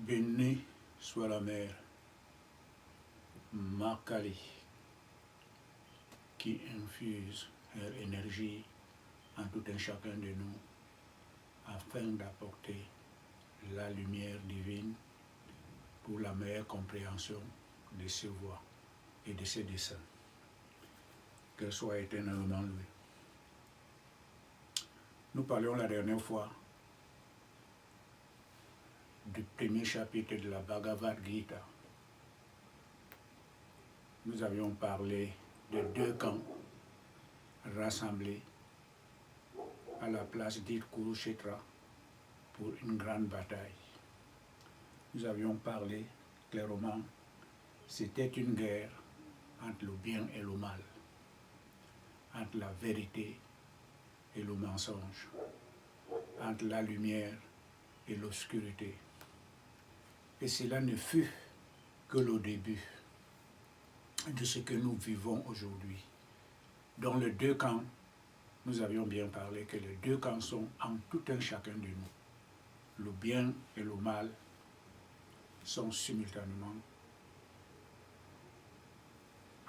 Béni soit la mère, Makali, qui infuse leur énergie en tout un chacun de nous afin d'apporter la lumière divine pour la meilleure compréhension de ses voies et de ses desseins. Qu'elle soit éternellement louée. Nous parlions la dernière fois du premier chapitre de la Bhagavad Gita. Nous avions parlé de deux camps rassemblés à la place dite Kurukshetra pour une grande bataille. Nous avions parlé clairement, c'était une guerre entre le bien et le mal, entre la vérité et le mensonge, entre la lumière et l'obscurité. Et cela ne fut que le début de ce que nous vivons aujourd'hui. Dans les deux camps, nous avions bien parlé que les deux camps sont en tout un chacun de nous. Le bien et le mal sont simultanément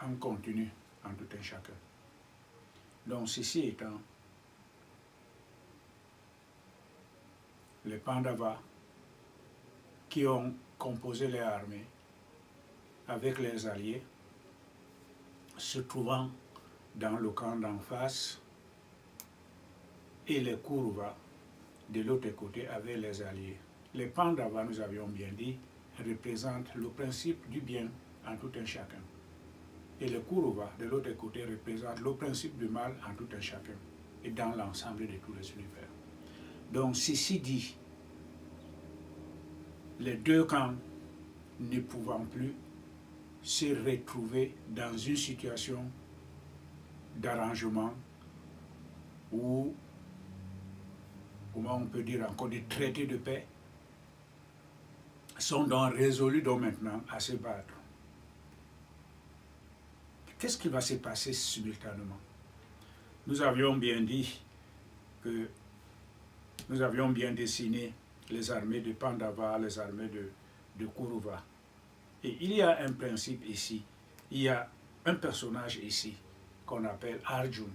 en continu en tout un chacun. Donc ceci étant, les Pandavas qui ont composé les armées avec les alliés, se trouvant dans le camp d'en face, et les Kauravas de l'autre côté avec les alliés. Les Pandavas, nous avions bien dit, représentent le principe du bien en tout un chacun. Et les Kauravas de l'autre côté représentent le principe du mal en tout un chacun et dans l'ensemble de tous les univers. Donc ceci dit, les deux camps ne pouvant plus se retrouver dans une situation d'arrangement ou, comment on peut dire encore, des traités de paix, sont donc résolus donc maintenant à se battre. Qu'est-ce qui va se passer simultanément? Nous avions bien dit que nous avions bien dessiné les armées de Pandava, les armées de Kaurava. Et il y a un principe ici, il y a un personnage ici qu'on appelle Arjuna.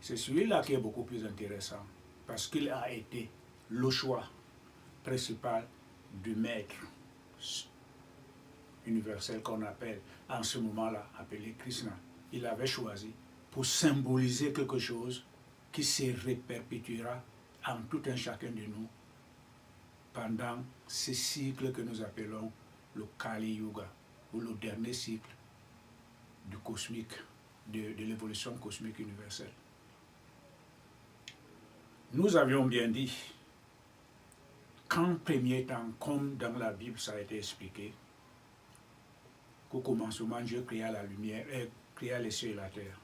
C'est celui-là qui est beaucoup plus intéressant parce qu'il a été le choix principal du maître universel qu'on appelle en ce moment-là, appelé Krishna. Il avait choisi pour symboliser quelque chose qui se réperpétuera en tout un chacun de nous pendant ce cycle que nous appelons le Kali Yuga, ou le dernier cycle du cosmique, de l'évolution cosmique universelle. Nous avions bien dit qu'en premier temps, comme dans la Bible ça a été expliqué, qu'au commencement Dieu créa la lumière et créa les cieux et la terre.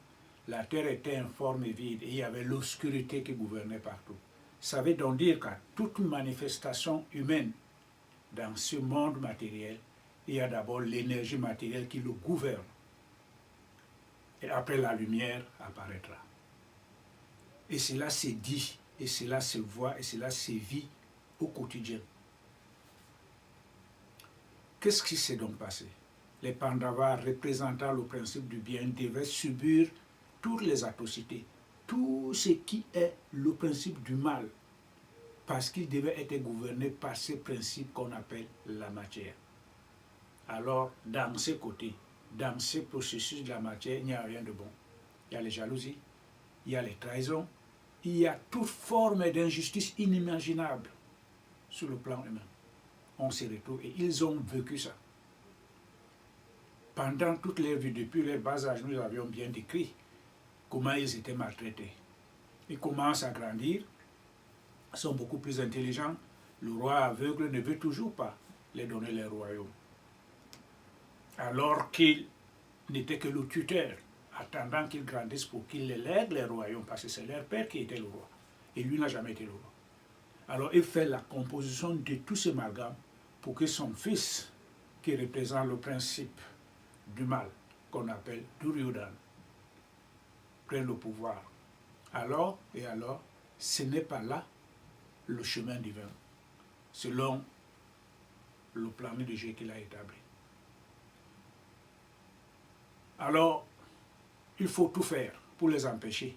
La terre était informe et vide et il y avait l'obscurité qui gouvernait partout. Ça veut donc dire qu'à toute manifestation humaine dans ce monde matériel, il y a d'abord l'énergie matérielle qui le gouverne. Et après la lumière apparaîtra. Et cela se dit, et cela se voit, et cela se vit au quotidien. Qu'est-ce qui s'est donc passé? Les Pandavas, représentant le principe du bien, devaient subir toutes les atrocités, tout ce qui est le principe du mal, parce qu'ils devaient être gouvernés par ce principe qu'on appelle la matière. Alors, dans ce côté, dans ce processus de la matière, il n'y a rien de bon. Il y a les jalousies, il y a les trahisons, il y a toute forme d'injustice inimaginable sur le plan humain. on se retrouve et ils ont vécu ça. Pendant toute leur vie, depuis leur bas âge, nous avions bien décrit comment ils étaient maltraités. Ils commencent à grandir, sont beaucoup plus intelligents. Le roi aveugle ne veut toujours pas les donner les royaumes. Alors qu'il n'était que le tuteur, attendant qu'ils grandissent pour qu'il les lègue les royaumes, parce que c'est leur père qui était le roi. Et lui n'a jamais été le roi. Alors il fait la composition de tous ces amalgames pour que son fils, qui représente le principe du mal, qu'on appelle Duryodhana, prenne le pouvoir. Alors, ce n'est pas là le chemin divin, selon le plan de Dieu qu'il a établi. Alors, il faut tout faire pour les empêcher.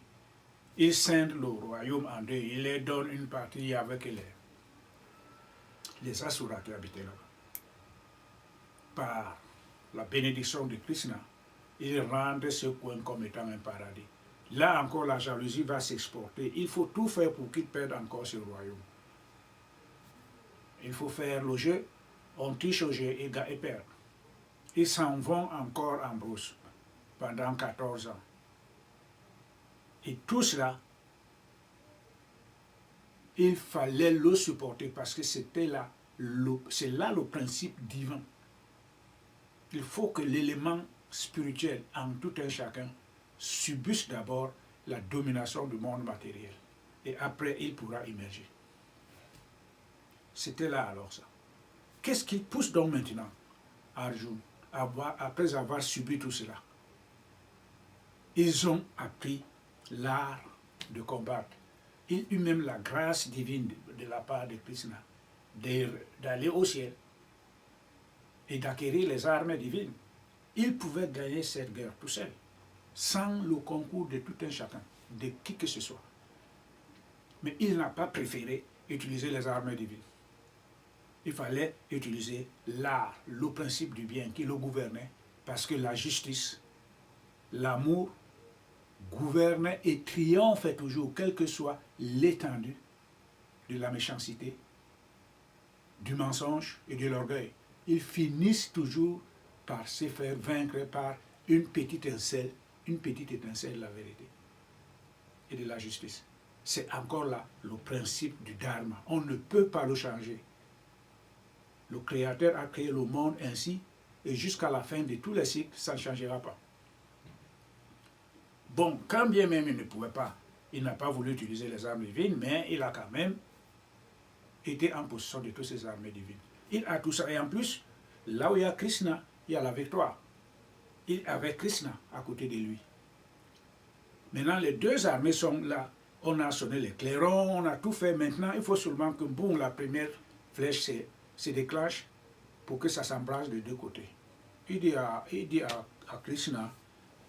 Il scinde le royaume en deux, il leur donne une partie avec les Asuras qui habitaient là-bas. Par la bénédiction de Krishna, il rendent ce coin comme étant un paradis. Là encore, la jalousie va s'exporter. Il faut tout faire pour qu'ils perdent encore ce royaume. Il faut faire le jeu, on triche au jeu et perd. Ils s'en vont encore en brousse pendant 14 ans. Et tout cela, il fallait le supporter parce que c'est là le principe divin. Il faut que l'élément spirituel en tout un chacun subisse d'abord la domination du monde matériel. Et après, il pourra émerger. C'était là alors ça. Qu'est-ce qui pousse donc maintenant Arjuna, après avoir subi tout cela? Ils ont appris l'art de combattre. Ils eut même la grâce divine de la part de Krishna d'aller au ciel et d'acquérir les armes divines. Ils pouvaient gagner cette guerre tout seuls, sans le concours de tout un chacun, de qui que ce soit. Mais il n'a pas préféré utiliser les armes divines. Il fallait utiliser l'art, le principe du bien qui le gouvernait, parce que la justice, l'amour, gouvernait et triomphait toujours, quelle que soit l'étendue de la méchanceté, du mensonge et de l'orgueil. Ils finissent toujours par se faire vaincre par une petite étincelle de la vérité et de la justice. C'est encore là le principe du dharma. On ne peut pas le changer. Le Créateur a créé le monde ainsi et jusqu'à la fin de tous les cycles, ça ne changera pas. Bon, quand bien même il ne pouvait pas, il n'a pas voulu utiliser les armes divines, mais il a quand même été en possession de toutes ces armes divines. Il a tout ça. Et en plus, là où il y a Krishna, il y a la victoire. Il avait Krishna à côté de lui. Maintenant, les deux armées sont là. On a sonné les clairons, on a tout fait. Maintenant, il faut seulement que, boum, la première flèche se déclenche pour que ça s'embrase de deux côtés. Il dit à Krishna,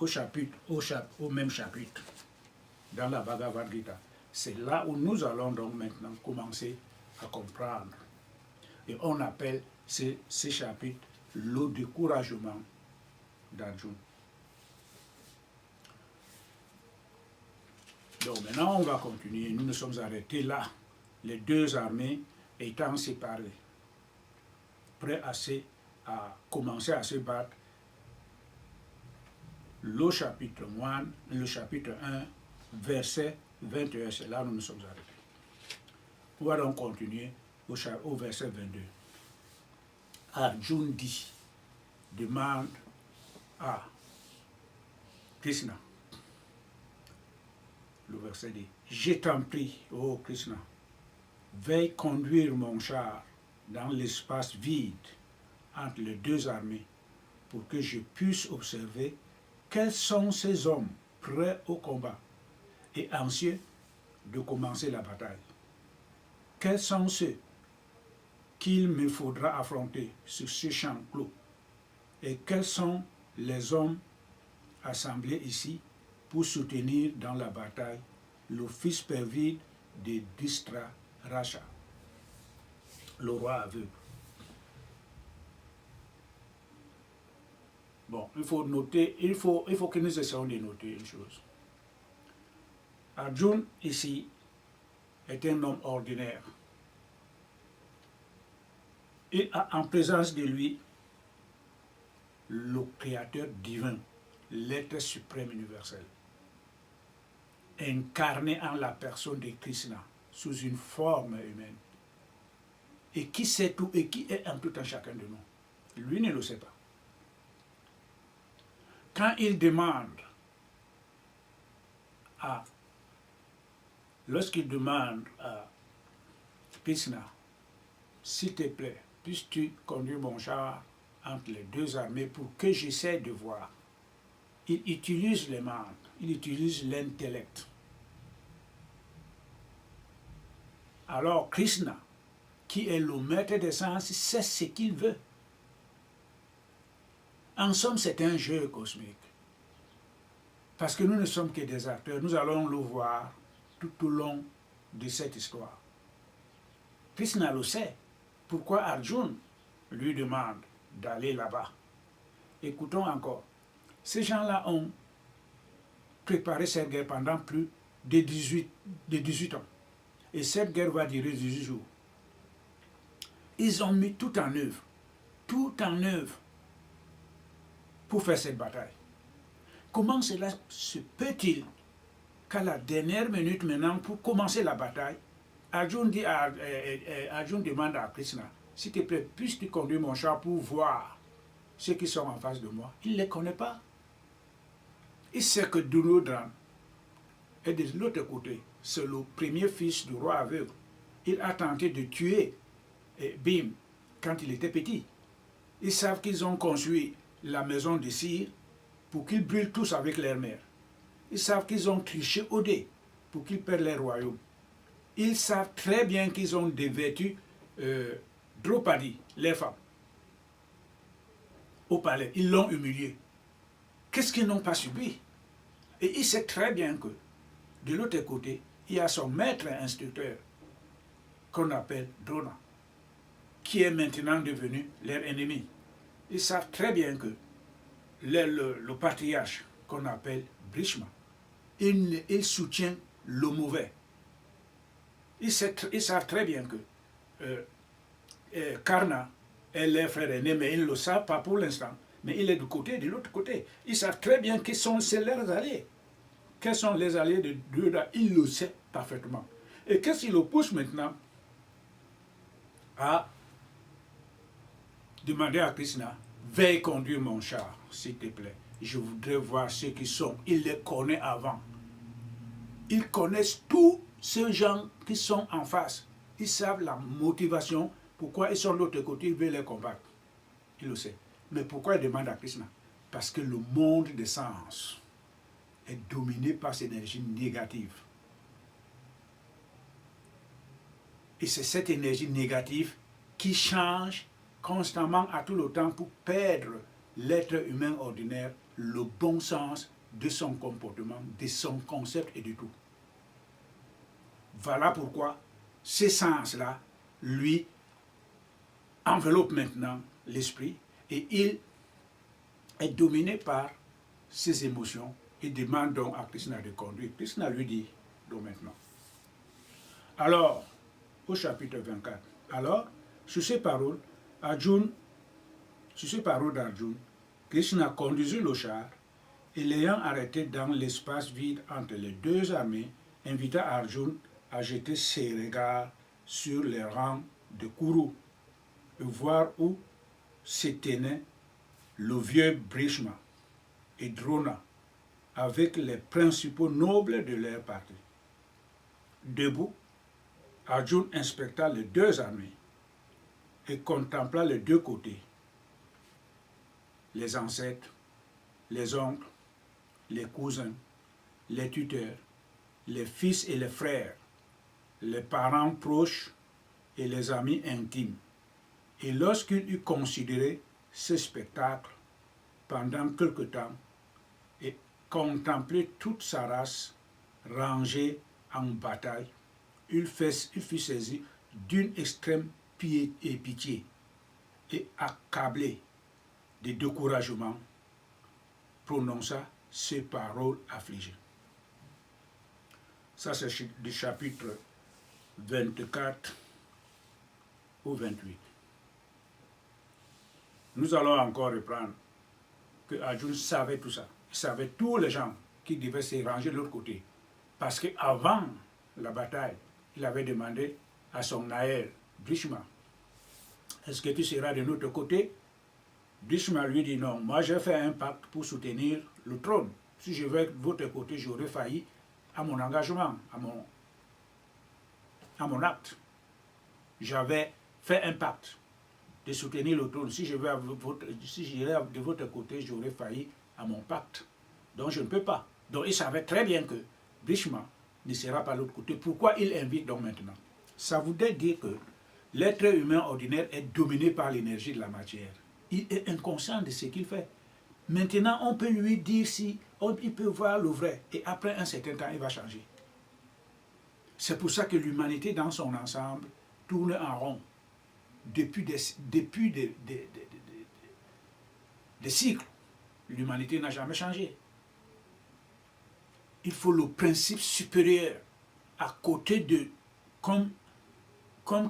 au même chapitre, dans la Bhagavad Gita, c'est là où nous allons donc maintenant commencer à comprendre. Et on appelle ces chapitres le découragement d'Arjuna. Donc maintenant on va continuer, nous nous sommes arrêtés là, les deux armées étant séparées, prêts à commencer à se battre. Le chapitre 1, verset 21, c'est là où nous nous sommes arrêtés. On va donc continuer au verset 22. Arjuna demande à Krishna, le verset dit, « Je t'en prie, ô Krishna, veuille conduire mon char dans l'espace vide entre les deux armées pour que je puisse observer quels sont ces hommes prêts au combat et anxieux de commencer la bataille. Quels sont ceux qu'il me faudra affronter sur ce champ clos et quels sont les hommes assemblés ici pour soutenir dans la bataille le fils perfide de Dhritarashtra, le roi aveugle. » Bon, il faut noter, il faut que nous essayions de noter une chose. Arjuna, ici, est un homme ordinaire. et a en présence de lui le Créateur divin, l'être suprême universel, incarné en la personne de Krishna, sous une forme humaine, et qui sait tout et qui est en tout en chacun de nous. Lui ne le sait pas. Quand il demande lorsqu'il demande à Krishna, s'il te plaît, puisses-tu conduire mon char entre les deux armées pour que j'essaie de voir. Il utilise les membres, il utilise l'intellect. Alors Krishna, qui est le maître des sens, sait ce qu'il veut. En somme, c'est un jeu cosmique. Parce que nous ne sommes que des acteurs, nous allons le voir tout au long de cette histoire. Krishna le sait. Pourquoi Arjuna lui demande d'aller là-bas? Écoutons encore. Ces gens-là ont préparé cette guerre pendant plus de 18 ans. Et cette guerre va durer 18 jours. Ils ont mis tout en œuvre pour faire cette bataille. Comment cela se peut-il qu'à la dernière minute maintenant, pour commencer la bataille, Arjuna demande à Krishna, s'il te plaît, puisses-tu conduire mon char pour voir ceux qui sont en face de moi? Il ne les connaît pas. Il sait que Duryodhana est de l'autre côté. C'est le premier fils du roi aveugle. Il a tenté de tuer Bhim quand il était petit. Ils savent qu'ils ont construit la maison de cire pour qu'ils brûlent tous avec leur mère. Ils savent qu'ils ont triché au dé pour qu'ils perdent leur royaume. Ils savent très bien qu'ils ont dévêtu Draupadi, les femmes, au palais. Ils l'ont humilié. Qu'est-ce qu'ils n'ont pas subi? Et il sait très bien que, de l'autre côté, il y a son maître instructeur, qu'on appelle Drona, qui est maintenant devenu leur ennemi. Ils savent très bien que le patriarche, qu'on appelle Bhishma, il soutient le mauvais. Ils savent très bien que Karna est leur frère aîné, mais ils ne le savent pas pour l'instant. Mais il est de l'autre côté. Ils savent très bien qui sont leurs alliés. Quels sont les alliés de Duryodhana? Il le sait parfaitement. Et qu'est-ce qui le pousse maintenant à demander à Krishna, veuille conduire mon char, s'il te plaît. Je voudrais voir ceux qui sont. Il les connaît avant. Ils connaissent tous ces gens qui sont en face. Ils savent la motivation, pourquoi ils sont de l'autre côté, ils veulent les combattre. Il le sait. Mais pourquoi il demande à Krishna? Parce que le monde des sens est dominé par cette énergie négative. Et c'est cette énergie négative qui change constamment à tout le temps pour perdre l'être humain ordinaire le bon sens de son comportement, de son concept et de tout. Voilà pourquoi ces sens-là, lui, enveloppent maintenant l'esprit et il est dominé par ses émotions et demande donc à Krishna de conduire. Krishna lui dit donc maintenant. Alors, au chapitre 24, alors, sur ces paroles d'Arjuna, Krishna conduisit le char et l'ayant arrêté dans l'espace vide entre les deux armées, invita Arjuna à jeter ses regards sur les rangs de Kuru et voir où s'éteignaient le vieux Bhishma et Drona avec les principaux nobles de leur parti. Debout, Arjuna inspecta les deux armées et contempla les deux côtés, les ancêtres, les oncles, les cousins, les tuteurs, les fils et les frères, les parents proches et les amis intimes. Et lorsqu'il eut considéré ce spectacle pendant quelque temps et contemplé toute sa race rangée en bataille, il fut saisi d'une extrême pitié et accablé de découragement, prononça ces paroles affligées. Ça, c'est du chapitre 24 au 28. Nous allons encore reprendre que Arjuna savait tout ça. Il savait tous les gens qui devaient se ranger de l'autre côté. Parce qu'avant la bataille, il avait demandé à son aïeul, Bhishma, est-ce que tu seras de notre côté? Bhishma lui dit non, moi j'ai fait un pacte pour soutenir le trône. Si je vais de votre côté, j'aurais failli à mon engagement, à mon acte. J'avais fait un pacte de soutenir le trône. Si j'irais de votre côté, j'aurais failli à mon pacte. Donc je ne peux pas. Donc il savait très bien que Bhishma ne sera pas de l'autre côté. Pourquoi il invite donc maintenant? Ça voudrait dire que l'être humain ordinaire est dominé par l'énergie de la matière. Il est inconscient de ce qu'il fait. Maintenant, on peut lui dire si il peut voir le vrai. Et après un certain temps, il va changer. C'est pour ça que l'humanité dans son ensemble tourne en rond. Depuis des cycles, l'humanité n'a jamais changé. Il faut le principe supérieur à côté de, comme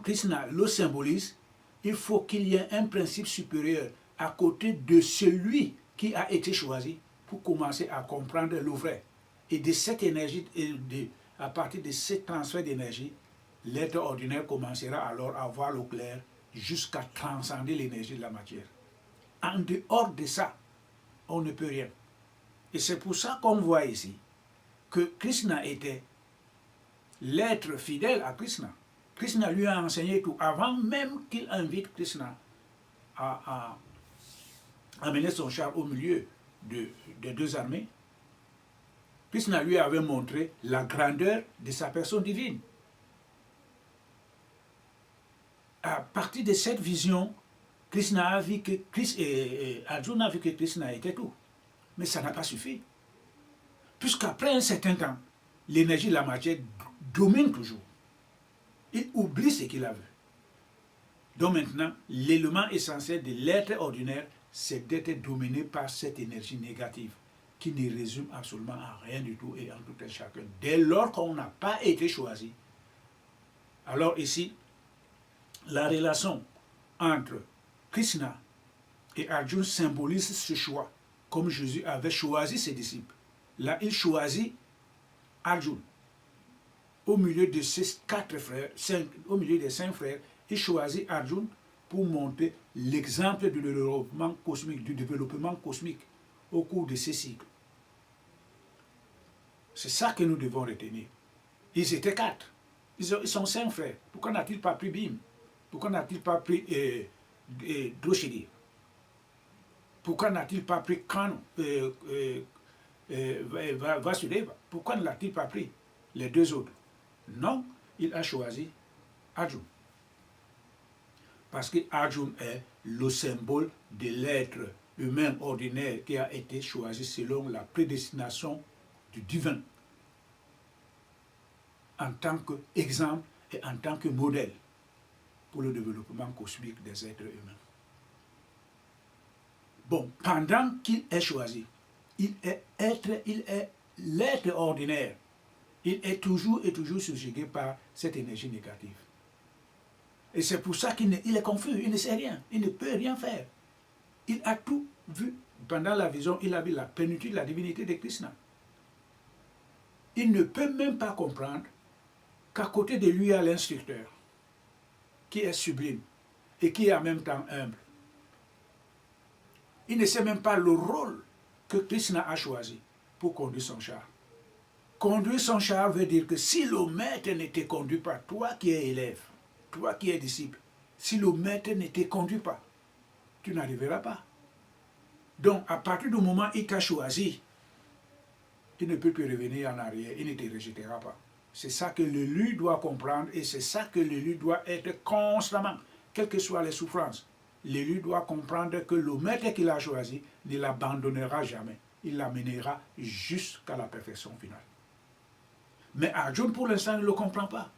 Krishna le symbolise, il faut qu'il y ait un principe supérieur à côté de celui qui a été choisi pour commencer à comprendre le vrai. Et de cette énergie, à partir de ce transfert d'énergie, l'être ordinaire commencera alors à voir le clair jusqu'à transcender l'énergie de la matière. En dehors de ça, on ne peut rien. Et c'est pour ça qu'on voit ici que Krishna était l'être fidèle à Krishna. Krishna lui a enseigné tout avant même qu'il invite Krishna à amener son char au milieu des deux armées. Krishna lui avait montré la grandeur de sa personne divine. À partir de cette vision, Krishna a vu que Arjuna a vu que Krishna était tout. Mais ça n'a pas suffi. Puisqu'après un certain temps, l'énergie de la matière domine toujours. Il oublie ce qu'il a vu. Donc maintenant, l'élément essentiel de l'être ordinaire, c'est d'être dominé par cette énergie négative qui ne résume absolument à rien du tout et en tout et chacun. Dès lors qu'on n'a pas été choisi, alors ici, la relation entre Krishna et Arjuna symbolise ce choix, comme Jésus avait choisi ses disciples. Là, il choisit Arjuna. Au milieu de ses 4 frères, au milieu des 5 frères, il choisit Arjuna pour montrer l'exemple du développement cosmique au cours de ces cycles. C'est ça que nous devons retenir. Ils étaient 4. Ils sont 5 frères. Pourquoi n'a-t-il pas pris Bhim? Pourquoi n'a-t-il pas pris Draupadi? Pourquoi n'a-t-il pas pris Vasudeva? Pourquoi ne l'a-t-il pas pris les 2 autres? Non, il a choisi Arjuna. Parce que Arjuna est le symbole de l'être humain ordinaire qui a été choisi selon la prédestination du divin, en tant qu'exemple et en tant que modèle pour le développement cosmique des êtres humains. Bon, pendant qu'il est choisi, il est l'être ordinaire. Il est toujours et toujours subjugué par cette énergie négative. Et c'est pour ça qu'il est confus, il ne sait rien, il ne peut rien faire. Il a tout vu. Pendant la vision, il a vu la plénitude de la divinité de Krishna. Il ne peut même pas comprendre qu'à côté de lui, il y a l'instructeur, qui est sublime et qui est en même temps humble. Il ne sait même pas le rôle que Krishna a choisi pour conduire son char. Conduire son char veut dire que si le maître ne te conduit pas, toi qui es élève, toi qui es disciple, si le maître ne te conduit pas, tu n'arriveras pas. Donc, à partir du moment où il t'a choisi, il ne peut plus revenir en arrière, il ne te rejettera pas. C'est ça que l'élu doit comprendre et c'est ça que l'élu doit être constamment, quelles que soient les souffrances. L'élu doit comprendre que le maître qu'il a choisi ne l'abandonnera jamais. Il l'amènera jusqu'à la perfection finale. Mais Arjuna, pour l'instant, ne le comprend pas.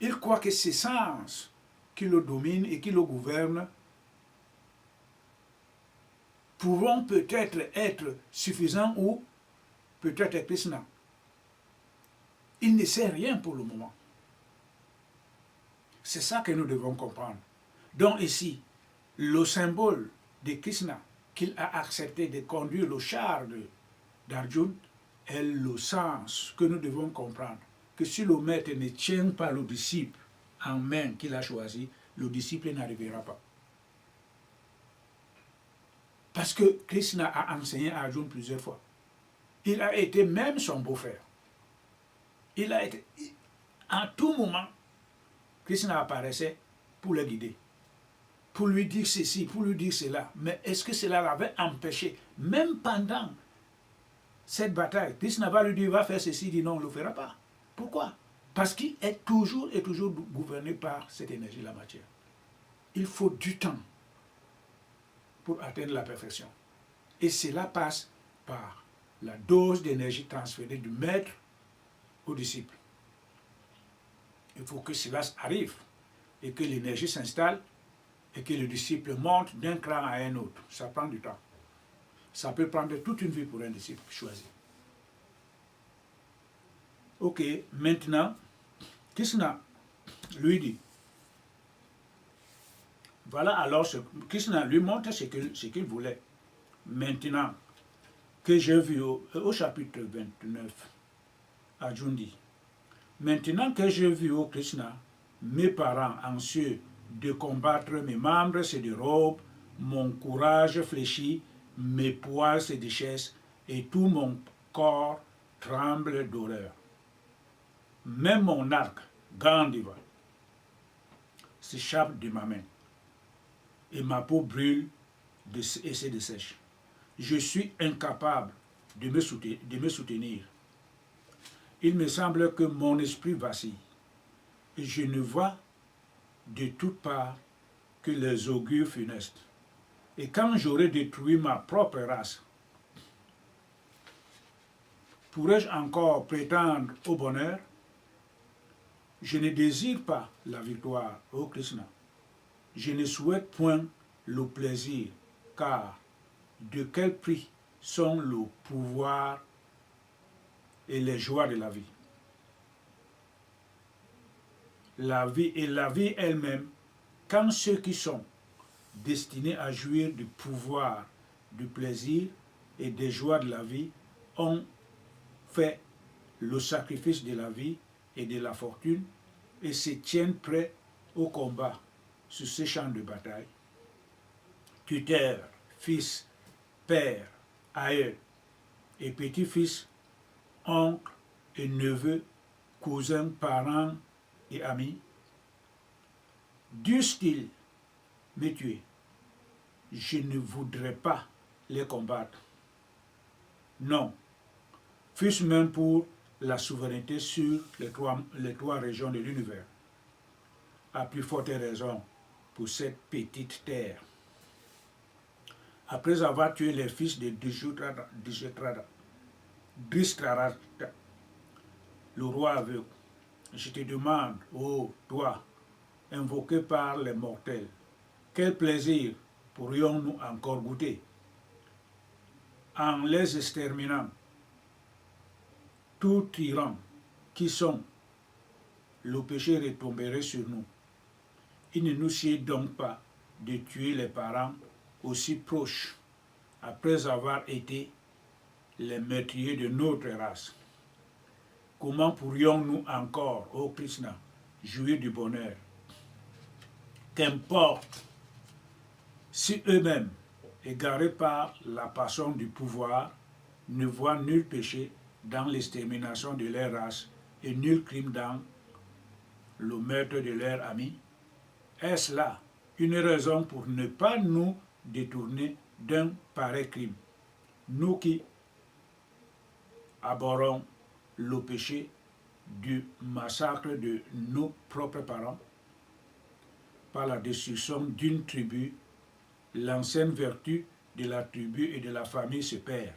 Il croit que ses sens qui le dominent et qui le gouvernent pourront peut-être être suffisants ou peut-être Krishna. Il ne sait rien pour le moment. C'est ça que nous devons comprendre. Donc ici, le symbole de Krishna qu'il a accepté de conduire le char d'Arjuna est le sens que nous devons comprendre. Que si le maître ne tient pas le disciple en main qu'il a choisi, le disciple n'arrivera pas. Parce que Krishna a enseigné à Arjuna plusieurs fois. Il a été même son beau-frère. Il a été, en tout moment, Krishna apparaissait pour le guider, pour lui dire ceci, pour lui dire cela. Mais est-ce que cela l'avait empêché, même pendant cette bataille, Krishna va lui dire, va faire ceci, il dit non, on ne le fera pas. Pourquoi? Parce qu'il est toujours gouverné par cette énergie, la matière. Il faut du temps pour atteindre la perfection. Et cela passe par la dose d'énergie transférée du maître au disciple. Il faut que cela arrive et que l'énergie s'installe et que le disciple monte d'un cran à un autre. Ça prend du temps. Ça peut prendre toute une vie pour un disciple choisi. Ok, maintenant, Krishna lui dit, voilà alors, Krishna lui montre ce qu'il voulait. Maintenant que j'ai vu au chapitre 29, Arjuna dit, maintenant que j'ai vu, ô Krishna, mes parents anxieux de combattre, mes membres se dérobent, mon courage fléchit, mes poils se déchaissent et tout mon corps tremble d'horreur. Même mon arc, Gandiva, s'échappe de ma main et ma peau brûle et se dessèche. Je suis incapable de me soutenir. Il me semble que mon esprit vacille et je ne vois de toutes parts que les augures funestes. Et quand j'aurai détruit ma propre race, pourrais-je encore prétendre au bonheur? Je ne désire pas la victoire, ô Krishna. Je ne souhaite point le plaisir, car de quel prix sont le pouvoir et les joies de la vie? La vie elle-même, quand ceux qui sont destinés à jouir du pouvoir, du plaisir et des joies de la vie ont fait le sacrifice de la vie et de la fortune et se tiennent prêts au combat sur ces champs de bataille. Tuteur, fils, père, aïeux et petit-fils, oncle et neveu, cousins, parents et amis, dussent-ils me tuer, je ne voudrais pas les combattre. Non, fût-ce même pour la souveraineté sur les trois régions de l'univers. À plus forte raison pour cette petite terre. Après avoir tué les fils de Dhritarashtra, le roi aveugle, je te demande, ô toi, invoqué par les mortels, quel plaisir pourrions-nous encore goûter? En les exterminant, tous tyrans qui sont, le péché retomberait sur nous. Il ne nous sied donc pas de tuer les parents aussi proches, après avoir été les meurtriers de notre race. Comment pourrions-nous encore, ô Krishna, jouir du bonheur? Qu'importe si eux-mêmes, égarés par la passion du pouvoir, ne voient nul péché dans l'extermination de leur race et nul crime dans le meurtre de leurs amis. Est-ce là une raison pour ne pas nous détourner d'un pareil crime, nous qui abhorrons le péché du massacre de nos propres parents par la destruction d'une tribu, l'ancienne vertu de la tribu et de la famille se perd.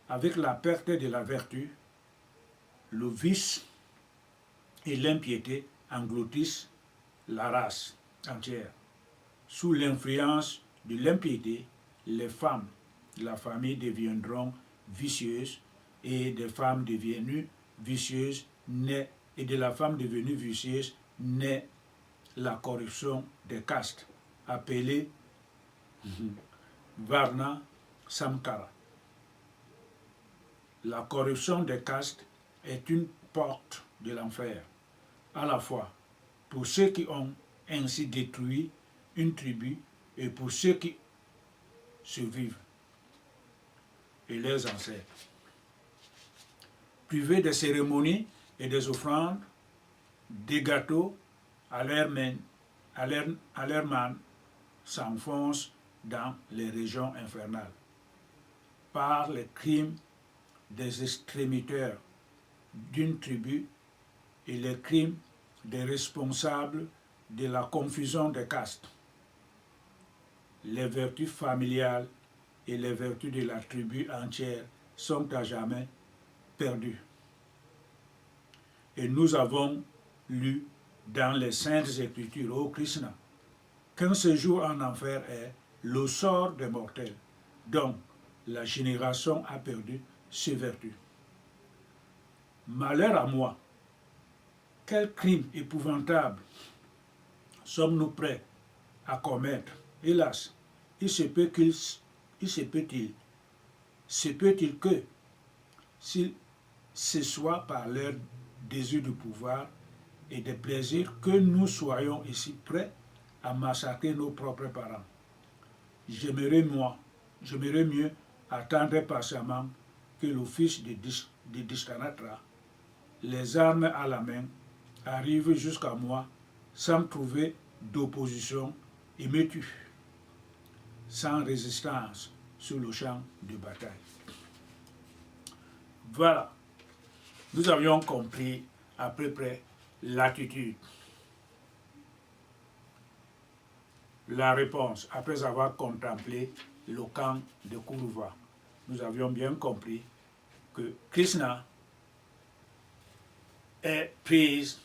Avec la perte de la vertu, le vice et l'impiété engloutissent la race entière. Sous l'influence de l'impiété, les femmes de la famille deviendront vicieuses et des femmes devenues vicieuses naît et de la femme devenue vicieuse naît la corruption des castes. appelé Varna Samkara. La corruption des castes est une porte de l'enfer, à la fois pour ceux qui ont ainsi détruit une tribu et pour ceux qui survivent et leurs ancêtres. Privés des cérémonies et des offrandes, des gâteaux à leur main s'enfoncent dans les régions infernales par les crimes des extrémiteurs d'une tribu et les crimes des responsables de la confusion des castes. Les vertus familiales et les vertus de la tribu entière sont à jamais perdues. Et nous avons lu dans les Saintes Écritures, ô Krishna, qu'un séjour en enfer est le sort des mortels. Donc, la génération a perdu ses vertus. Malheur à moi, quel crime épouvantable sommes-nous prêts à commettre? Hélas, il se peut que, si ce soit par leur désir du pouvoir et des plaisirs, que nous soyons ici prêts à massacrer nos propres parents. J'aimerais mieux attendre patiemment que le fils de Dishtanatra, les armes à la main, arrive jusqu'à moi sans trouver d'opposition et me tue, sans résistance sur le champ de bataille. Voilà, nous avions compris à peu près l'attitude. La réponse, après avoir contemplé le camp de Kuruva, nous avions bien compris que Krishna est prise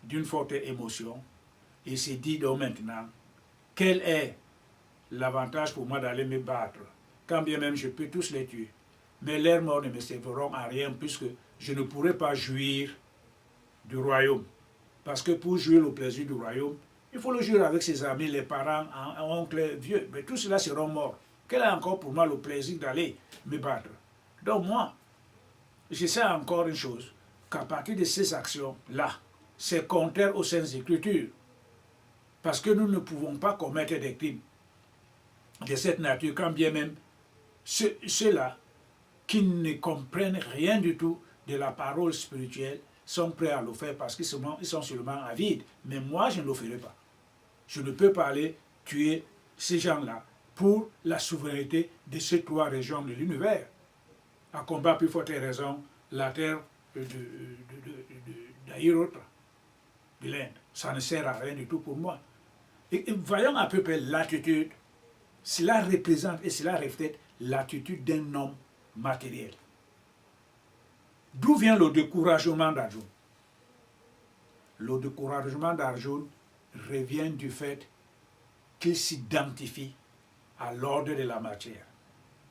d'une forte émotion et se dit donc maintenant, quel est l'avantage pour moi d'aller me battre, quand bien même je peux tous les tuer, mais leurs morts ne me serviront à rien puisque je ne pourrai pas jouir du royaume. Parce que pour jouir le plaisir du royaume, il faut le jouir avec ses amis, les parents, oncles, vieux, mais tous ceux-là seront morts. Quel est encore pour moi le plaisir d'aller me battre? Donc moi, je sais encore une chose, qu'à partir de ces actions-là, c'est contraire aux Saintes Écritures. Parce que nous ne pouvons pas commettre des crimes de cette nature, quand bien même ceux-là qui ne comprennent rien du tout de la parole spirituelle sont prêts à le faire parce qu'ils sont seulement avides. Mais moi, je ne le ferai pas. Je ne peux pas aller tuer ces gens-là pour la souveraineté de ces trois régions de l'univers. À combat plus forte raison, la terre d'Aïrotra, de l'Inde. Ça ne sert à rien du tout pour moi. Et voyons à peu près l'attitude. Cela représente et cela reflète l'attitude d'un homme matériel. D'où vient le découragement d'Arjuna? Le découragement d'Arjuna revient du fait qu'il s'identifie à l'ordre de la matière.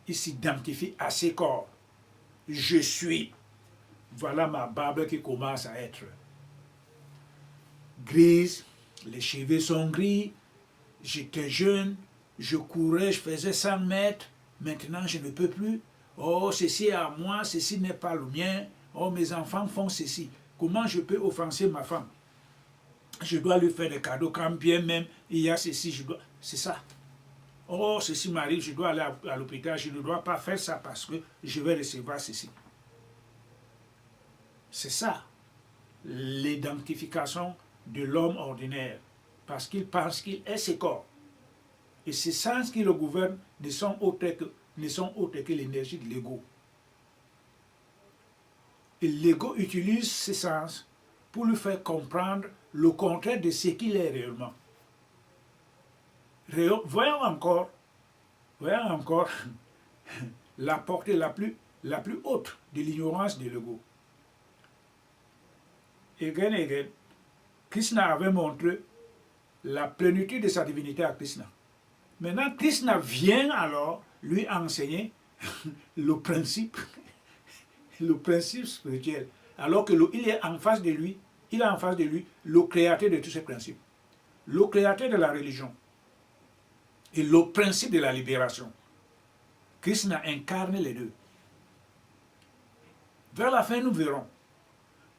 Il s'identifie à ses corps. Je suis. Voilà ma barbe qui commence à être grise, les cheveux sont gris, j'étais jeune, je courais, je faisais 100 mètres, maintenant je ne peux plus. Oh, ceci est à moi, ceci n'est pas le mien. Oh, mes enfants font ceci. Comment je peux offenser ma femme? Je dois lui faire des cadeaux, quand bien même il y a ceci, je dois... C'est ça. Oh, ceci m'arrive, je dois aller à l'hôpital, je ne dois pas faire ça parce que je vais recevoir ceci. C'est ça, l'identification de l'homme ordinaire, parce qu'il pense qu'il est ce corps. Et ces sens qui le gouvernent ne sont autres que l'énergie de l'ego. Et l'ego utilise ces sens pour lui faire comprendre le contraire de ce qu'il est réellement. Voyons encore la portée la plus haute de l'ignorance de l'ego. Again, Krishna avait montré la plénitude de sa divinité à Krishna. Maintenant, Krishna vient alors lui enseigner le principe spirituel. Alors qu'il est en face de lui, le créateur de tous ces principes. Le créateur de la religion. et le principe de la libération. Krishna incarne les deux. Vers la fin, nous verrons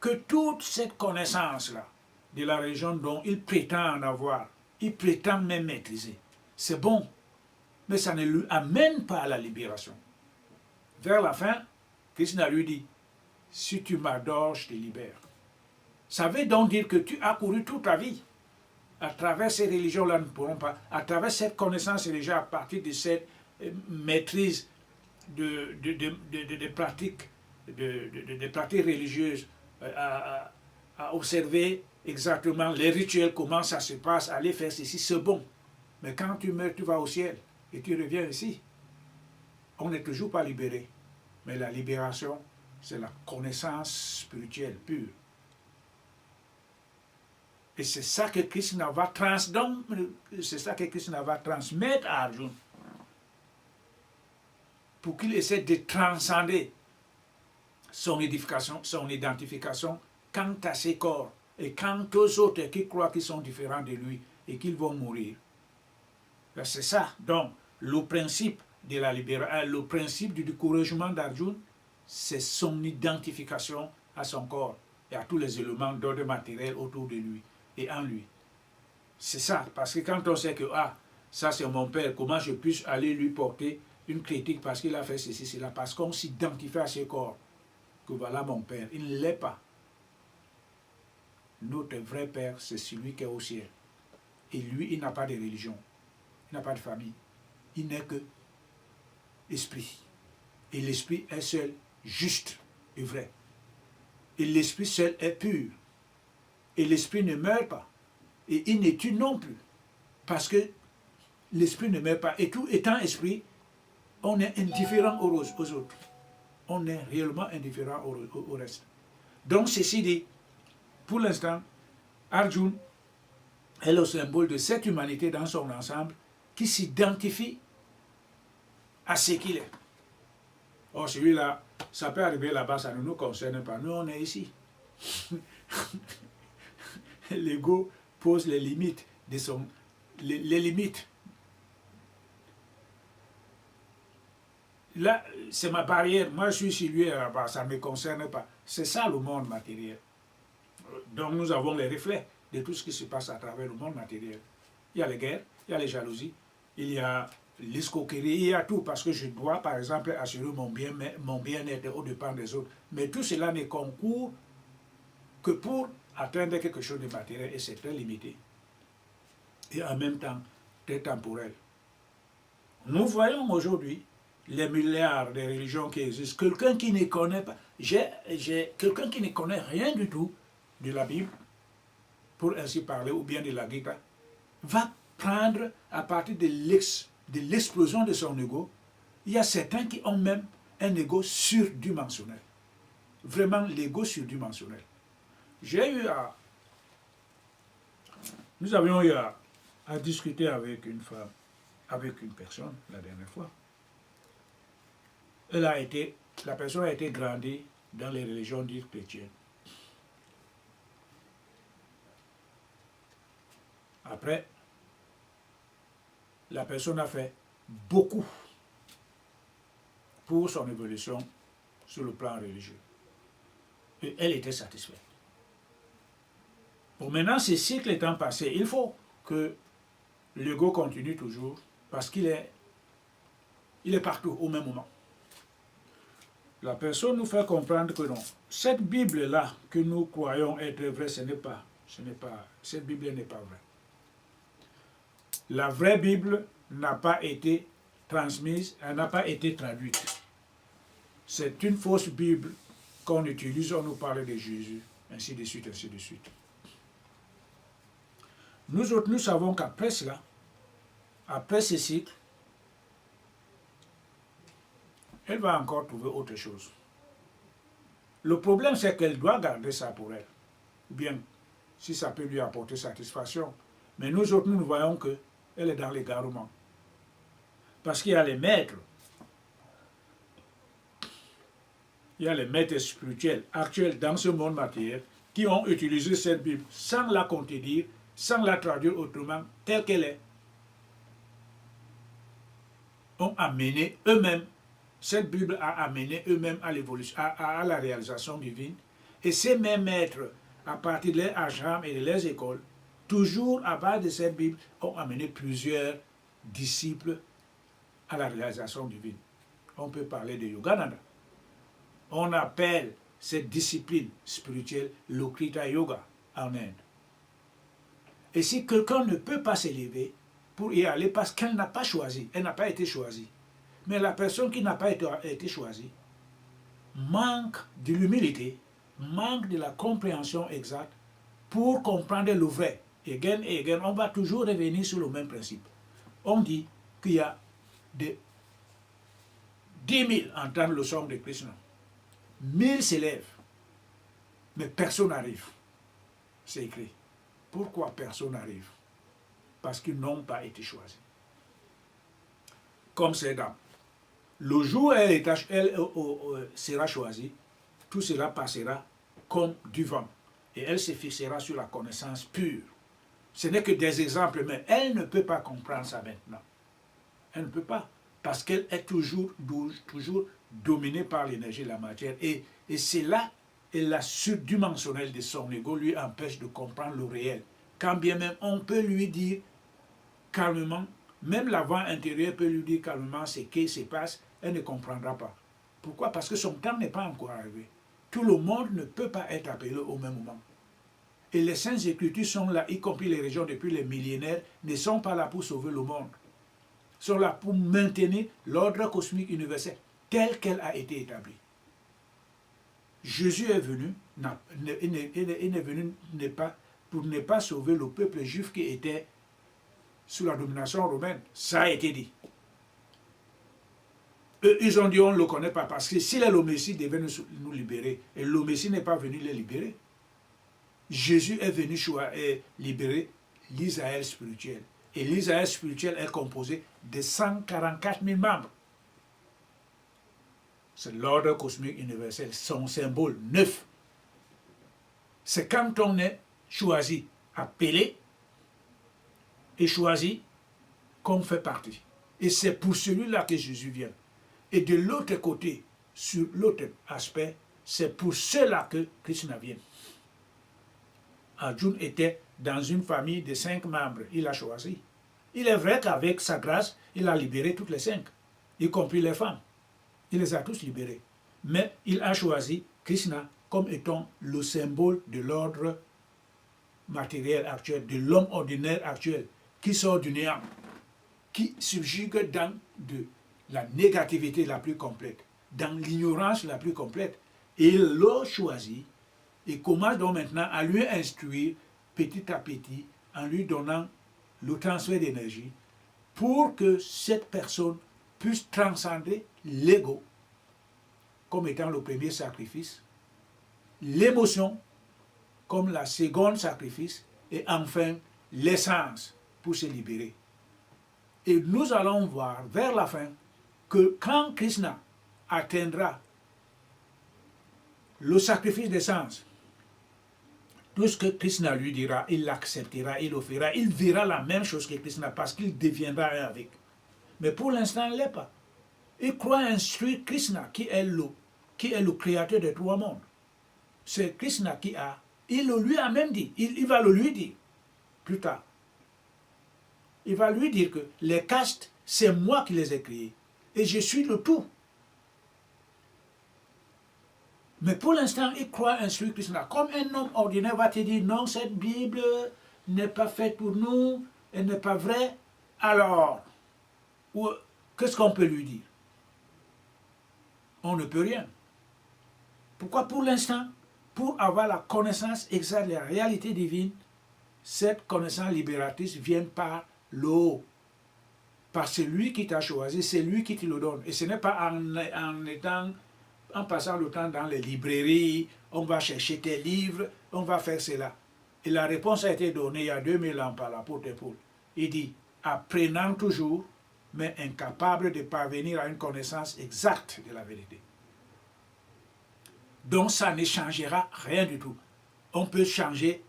que toute cette connaissance-là de la religion dont il prétend en avoir, il prétend même maîtriser, c'est bon, mais ça ne lui amène pas à la libération. Vers la fin, Krishna lui dit, si tu m'adores, je te libère. Ça veut donc dire que tu as couru toute ta vie à travers ces religions-là, nous ne pourrons pas, à travers cette connaissance religieuse, à partir de cette maîtrise de pratiques, de pratiques religieuses, à observer exactement les rituels, comment ça se passe, aller faire ceci, c'est bon. Mais quand tu meurs, tu vas au ciel et tu reviens ici. On n'est toujours pas libéré. Mais la libération, c'est la connaissance spirituelle pure. Et c'est ça que Krishna va transmettre à Arjuna pour qu'il essaie de transcender son identification quant à ses corps et quant aux autres qui croient qu'ils sont différents de lui et qu'ils vont mourir. C'est ça. Donc, le principe de la libération, le principe du découragement d'Arjuna, c'est son identification à son corps et à tous les éléments d'ordre matériel autour de lui et en lui. C'est ça, parce que quand on sait que, ça c'est mon père, comment je puisse aller lui porter une critique parce qu'il a fait ceci, cela, parce qu'on s'identifie à ce corps, que voilà mon père, il ne l'est pas. Notre vrai père, c'est celui qui est au ciel. Et lui, il n'a pas de religion, il n'a pas de famille, il n'est que esprit. Et l'esprit est seul, juste et vrai. Et l'esprit seul est pur. Et l'esprit ne meurt pas. Et il ne tue non plus. Parce que l'esprit ne meurt pas. Et tout étant esprit, on est indifférent aux autres. On est réellement indifférent au reste. Donc, ceci dit, pour l'instant, Arjuna est le symbole de cette humanité dans son ensemble qui s'identifie à ce qu'il est. Or, celui-là, ça peut arriver là-bas, ça ne nous concerne pas. Nous, on est ici. L'ego pose les limites de son... Les limites. Là, c'est ma barrière. Moi, je suis chez lui là-bas, ça ne me concerne pas. C'est ça le monde matériel. Donc, nous avons les reflets de tout ce qui se passe à travers le monde matériel. Il y a les guerres, il y a les jalousies, il y a l'escroquerie, il y a tout, parce que je dois, par exemple, assurer mon bien-être au dépens des autres. Mais tout cela ne concourt que pour atteindre quelque chose de matériel, et c'est très limité. Et en même temps, très temporel. Nous voyons aujourd'hui les milliards de religions qui existent. Quelqu'un qui ne connaît pas, quelqu'un qui ne connaît rien du tout de la Bible, pour ainsi parler, ou bien de la Gita, va prendre à partir de l'explosion de son ego. Il y a certains qui ont même un ego surdimensionnel. Vraiment l'ego surdimensionnel. Nous avions eu à discuter avec une femme, avec une personne la dernière fois. La personne a été grandie dans les religions dites chrétiennes. Après, la personne a fait beaucoup pour son évolution sur le plan religieux. Et elle était satisfaite. Bon, maintenant, ces cycles étant passés, il faut que l'ego continue toujours, parce qu'il est partout au même moment. La personne nous fait comprendre que non, cette Bible-là que nous croyons être vraie, cette Bible n'est pas vraie. La vraie Bible n'a pas été transmise, elle n'a pas été traduite. C'est une fausse Bible qu'on utilise, on nous parle de Jésus, ainsi de suite, ainsi de suite. Nous autres, nous savons qu'après cela, après ce cycle, elle va encore trouver autre chose. Le problème, c'est qu'elle doit garder ça pour elle. Ou bien, si ça peut lui apporter satisfaction. Mais nous autres, nous voyons qu'elle est dans l'égarement. Parce qu'il y a les maîtres. Il y a les maîtres spirituels actuels dans ce monde matériel qui ont utilisé cette Bible sans la contredire, sans la traduire autrement, telle qu'elle est. ont amené eux-mêmes, cette Bible a amené eux-mêmes à l'évolution, à la réalisation divine. Et ces mêmes maîtres, à partir de leurs ashrams et de leurs écoles, toujours à base de cette Bible, ont amené plusieurs disciples à la réalisation divine. On peut parler de Yogananda. On appelle cette discipline spirituelle le Krita Yoga en Inde. Et si quelqu'un ne peut pas s'élever pour y aller parce qu'elle n'a pas choisi, elle n'a pas été choisie, mais la personne qui n'a pas été choisie manque de l'humilité, manque de la compréhension exacte pour comprendre le vrai. Again et again, on va toujours revenir sur le même principe. On dit qu'il y a des 10 000 entendent le son de Krishna. 1000 s'élèvent, mais personne n'arrive. C'est écrit. Pourquoi personne n'arrive? Parce qu'ils n'ont pas été choisis. Comme ces dames. Le jour où elle sera choisie, tout cela passera comme du vent. Et elle se fixera sur la connaissance pure. Ce n'est que des exemples, mais elle ne peut pas comprendre ça maintenant. Elle ne peut pas. Parce qu'elle est toujours dominée par l'énergie de la matière. Et c'est là, et la surdimensionnelle de son ego lui empêche de comprendre le réel. Quand bien même on peut lui dire calmement, même la voix intérieure peut lui dire calmement ce qui se passe, elle ne comprendra pas. Pourquoi? Parce que son temps n'est pas encore arrivé. Tout le monde ne peut pas être appelé au même moment. Et les saintes écritures sont là, y compris les régions depuis les millénaires, ne sont pas là pour sauver le monde. Sont là pour maintenir l'ordre cosmique universel tel qu'elle a été établie. Jésus est venu, pour ne pas sauver le peuple juif qui était sous la domination romaine. Ça a été dit. Eux, ils ont dit on ne le connaît pas parce que s'il est le Messie, il devait nous libérer. Et le Messie n'est pas venu les libérer. Jésus est venu libérer l'Israël spirituel. Et l'Israël spirituel est composé de 144 000 membres. C'est l'ordre cosmique universel, son symbole 9. C'est quand on est choisi, appelé et choisi qu'on fait partie. Et c'est pour celui-là que Jésus vient. Et de l'autre côté, sur l'autre aspect, c'est pour cela que Krishna vient. Arjuna était dans une famille de 5 membres. Il a choisi. Il est vrai qu'avec sa grâce, il a libéré toutes les 5, y compris les femmes. Il les a tous libérés. Mais il a choisi Krishna comme étant le symbole de l'ordre matériel actuel, de l'homme ordinaire actuel, qui sort du néant, qui subjugue dans la négativité la plus complète, dans l'ignorance la plus complète. Et il l'a choisi et commence donc maintenant à lui instruire petit à petit en lui donnant le transfert d'énergie pour que cette personne puisse transcender l'ego comme étant le premier sacrifice, l'émotion comme la seconde sacrifice et enfin l'essence pour se libérer. Et nous allons voir vers la fin que quand Krishna atteindra le sacrifice d'essence, tout ce que Krishna lui dira, il l'acceptera, il le fera, il verra la même chose que Krishna parce qu'il deviendra un avec. Mais pour l'instant, il ne l'est pas. Il croit instruire Krishna qui est le créateur des 3 mondes. C'est Krishna il le lui a même dit, il va le lui dire plus tard. Il va lui dire que les castes, c'est moi qui les ai créés. Et je suis le tout. Mais pour l'instant, il croit instruire Krishna. Comme un homme ordinaire va te dire, non, cette Bible n'est pas faite pour nous, elle n'est pas vraie. Alors, qu'est-ce qu'on peut lui dire? On ne peut rien. Pourquoi pour l'instant? Pour avoir la connaissance exacte de la réalité divine, cette connaissance libératrice vient par le haut. Par celui qui t'a choisi, c'est lui qui te le donne. Et ce n'est pas en passant le temps dans les librairies, on va chercher tes livres, on va faire cela. Et la réponse a été donnée il y a 2000 ans par l'apôtre Paul. Il dit, apprenant toujours, mais incapable de parvenir à une connaissance exacte de la vérité. Donc ça ne changera rien du tout. On peut chercher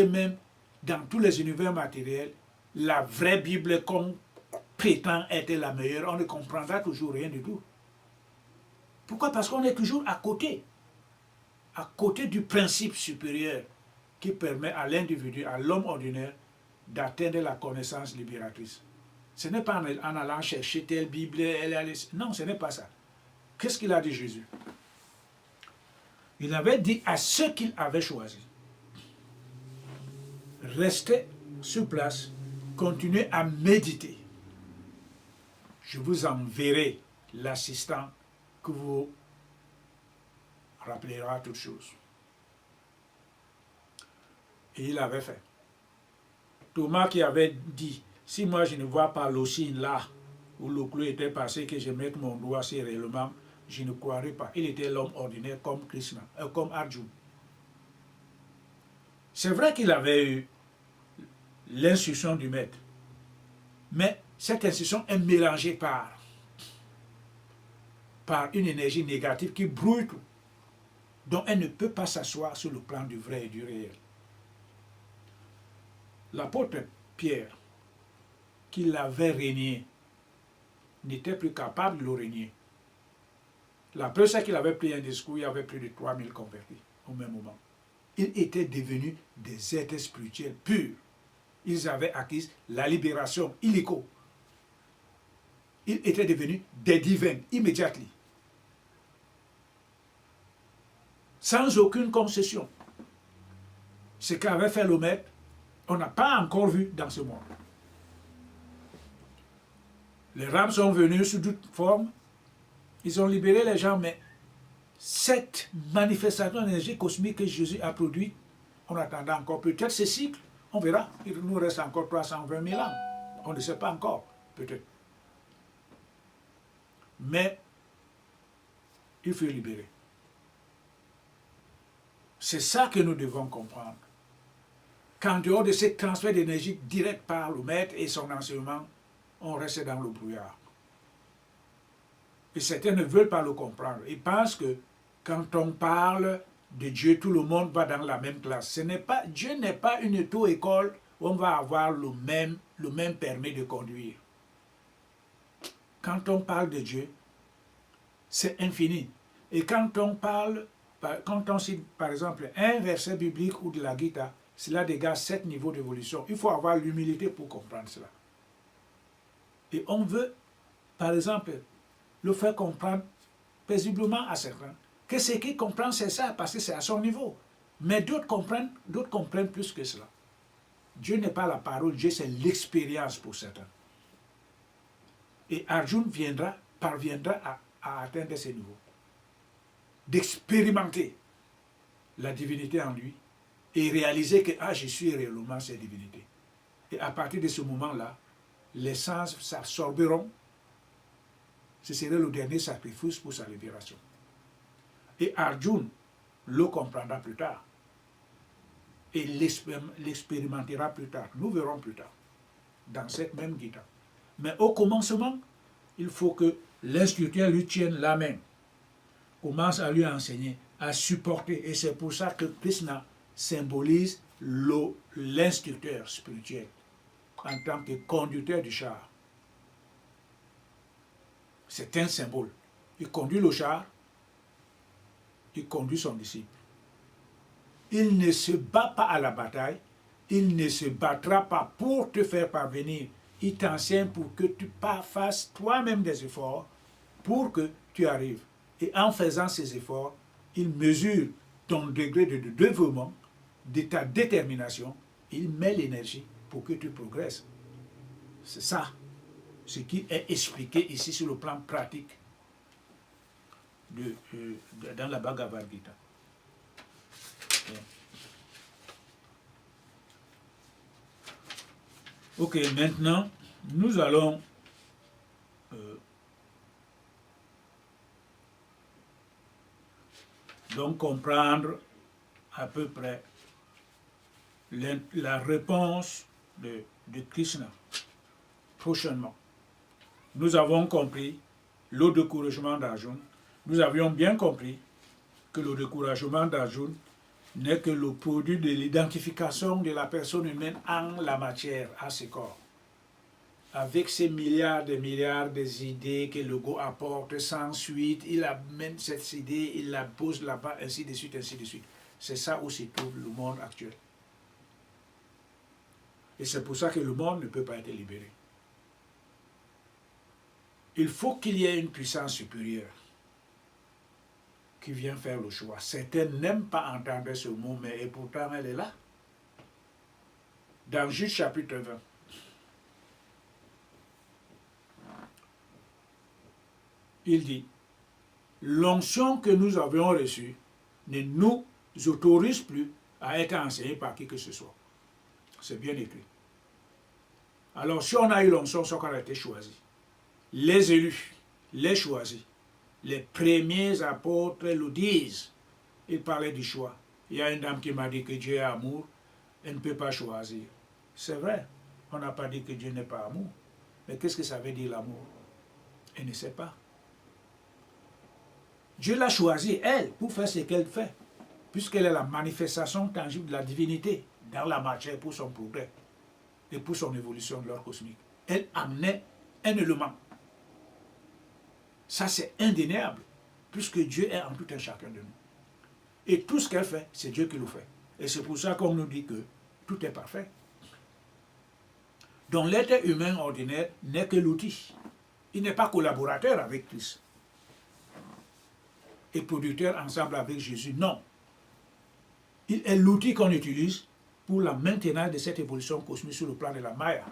même dans tous les univers matériels, la vraie Bible comme prétend être la meilleure, on ne comprendra toujours rien du tout. Pourquoi? Parce qu'on est toujours à côté du principe supérieur qui permet à l'individu, à l'homme ordinaire, d'atteindre la connaissance libératrice. Ce n'est pas en allant chercher telle Bible, non, ce n'est pas ça. Qu'est-ce qu'il a dit Jésus? Il avait dit à ceux qu'il avait choisis, restez sur place, continuez à méditer. Je vous enverrai l'assistant qui vous rappellera toutes choses. Et il avait fait. Thomas qui avait dit, si moi je ne vois pas le signe là, où le clou était passé, que je mette mon doigt sur réellement, je ne croirais pas. Il était l'homme ordinaire comme Krishna, comme Arjuna. C'est vrai qu'il avait eu l'instruction du maître, mais cette instruction est mélangée par une énergie négative qui brouille tout, donc elle ne peut pas s'asseoir sur le plan du vrai et du réel. L'apôtre Pierre, qui l'avait régné, n'était plus capable de le régner. La preuve, c'est qu'il avait pris un discours, il y avait plus de 3000 convertis au même moment. Ils étaient devenus des êtres spirituels purs. Ils avaient acquis la libération illico. Ils étaient devenus des divins immédiatement, sans aucune concession. Ce qu'avait fait le maître, on n'a pas encore vu dans ce monde. Les rames sont venues sous toute forme, ils ont libéré les gens, mais cette manifestation d'énergie cosmique que Jésus a produite, on attendait encore peut-être ce cycle, on verra, il nous reste encore 320 000 ans, on ne sait pas encore, peut-être. Mais il faut libérer. C'est ça que nous devons comprendre. Qu'en dehors de ce transfert d'énergie direct par le maître et son enseignement, on reste dans le brouillard. Et certains ne veulent pas le comprendre. Ils pensent que quand on parle de Dieu, tout le monde va dans la même classe. Dieu n'est pas une auto-école où on va avoir le même permis de conduire. Quand on parle de Dieu, c'est infini. Et quand on cite par exemple un verset biblique ou de la Gita, cela dégage 7 niveaux d'évolution. Il faut avoir l'humilité pour comprendre cela. Et on veut, par exemple, le faire comprendre paisiblement à certains, que ce qu'ils comprennent, c'est ça, parce que c'est à son niveau. Mais d'autres comprennent plus que cela. Dieu n'est pas la parole, Dieu c'est l'expérience pour certains. Et Arjuna parviendra à atteindre ces niveaux. D'expérimenter la divinité en lui et réaliser que je suis réellement cette divinité. Et à partir de ce moment-là, les sens s'absorberont. Ce serait le dernier sacrifice pour sa libération. Et Arjuna le comprendra plus tard. Et l'expérimentera plus tard. Nous verrons plus tard. Dans cette même Gita. Mais au commencement, il faut que l'instructeur lui tienne la main. Commence à lui enseigner, à supporter. Et c'est pour ça que Krishna symbolise l'instructeur spirituel en tant que conducteur du char. C'est un symbole. Il conduit le char, il conduit son disciple. Il ne se bat pas à la bataille, il ne se battra pas pour te faire parvenir. Il t'enseigne pour que tu fasses toi-même des efforts pour que tu arrives. Et en faisant ces efforts, il mesure ton degré de dévouement, de ta détermination, il met l'énergie pour que tu progresses. C'est ça, ce qui est expliqué ici sur le plan pratique dans la Bhagavad Gita. Ok, maintenant, nous allons donc comprendre à peu près la réponse de Krishna prochainement. Nous avons compris le découragement d'Arjuna. Nous avions bien compris que le découragement d'Arjuna n'est que le produit de l'identification de la personne humaine en la matière, à ses corps. avec ces milliards et milliards d'idées que l'ego apporte sans suite, il amène cette idée, il la pose là-bas, ainsi de suite, ainsi de suite. C'est ça où se trouve le monde actuel. Et c'est pour ça que le monde ne peut pas être libéré. Il faut qu'il y ait une puissance supérieure qui vient faire le choix. Certains n'aiment pas entendre ce mot, mais et pourtant elle est là. Dans Juge chapitre 20, il dit, l'onction que nous avions reçue ne nous autorise plus à être enseignés par qui que ce soit. C'est bien écrit. Alors si on a eu l'onction, c'est qu'on a été choisi. Les élus, les choisis, les premiers apôtres le disent. Ils parlaient du choix. Il y a une dame qui m'a dit que Dieu est amour, elle ne peut pas choisir. C'est vrai, on n'a pas dit que Dieu n'est pas amour. Mais qu'est-ce que ça veut dire l'amour? Elle ne sait pas. Dieu l'a choisie, elle, pour faire ce qu'elle fait, puisqu'elle est la manifestation tangible de la divinité dans la matière pour son progrès et pour son évolution de l'ordre cosmique. Elle amenait un élément. Ça, c'est indéniable, puisque Dieu est en tout un chacun de nous. Et tout ce qu'elle fait, c'est Dieu qui le fait. Et c'est pour ça qu'on nous dit que tout est parfait. Donc l'être humain ordinaire n'est que l'outil. Il n'est pas collaborateur avec Christ et producteur ensemble avec Jésus. Non. Il est l'outil qu'on utilise pour la maintenance de cette évolution cosmique sur le plan de la Maya,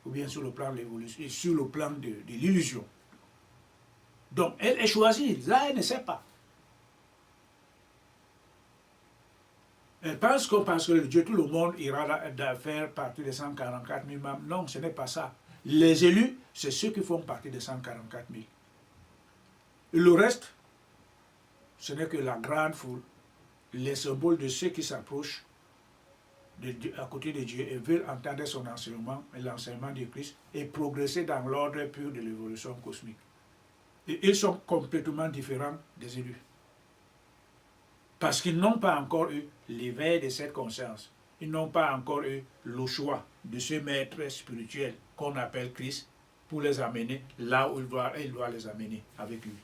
ou bien sur le plan de l'évolution, et sur le plan de l'illusion. Donc elle est choisie, là elle ne sait pas. Elle pense que parce que Dieu, tout le monde ira faire partie des 144 000 membres. Non, ce n'est pas ça. Les élus, c'est ceux qui font partie des 144 000. Et le reste, ce n'est que la grande foule, les symboles de ceux qui s'approchent à côté de Dieu et veulent entendre son enseignement et l'enseignement de Christ et progresser dans l'ordre pur de l'évolution cosmique. Et ils sont complètement différents des élus. Parce qu'ils n'ont pas encore eu l'éveil de cette conscience. Ils n'ont pas encore eu le choix de ce maître spirituel qu'on appelle Christ pour les amener là où il doit les amener avec lui.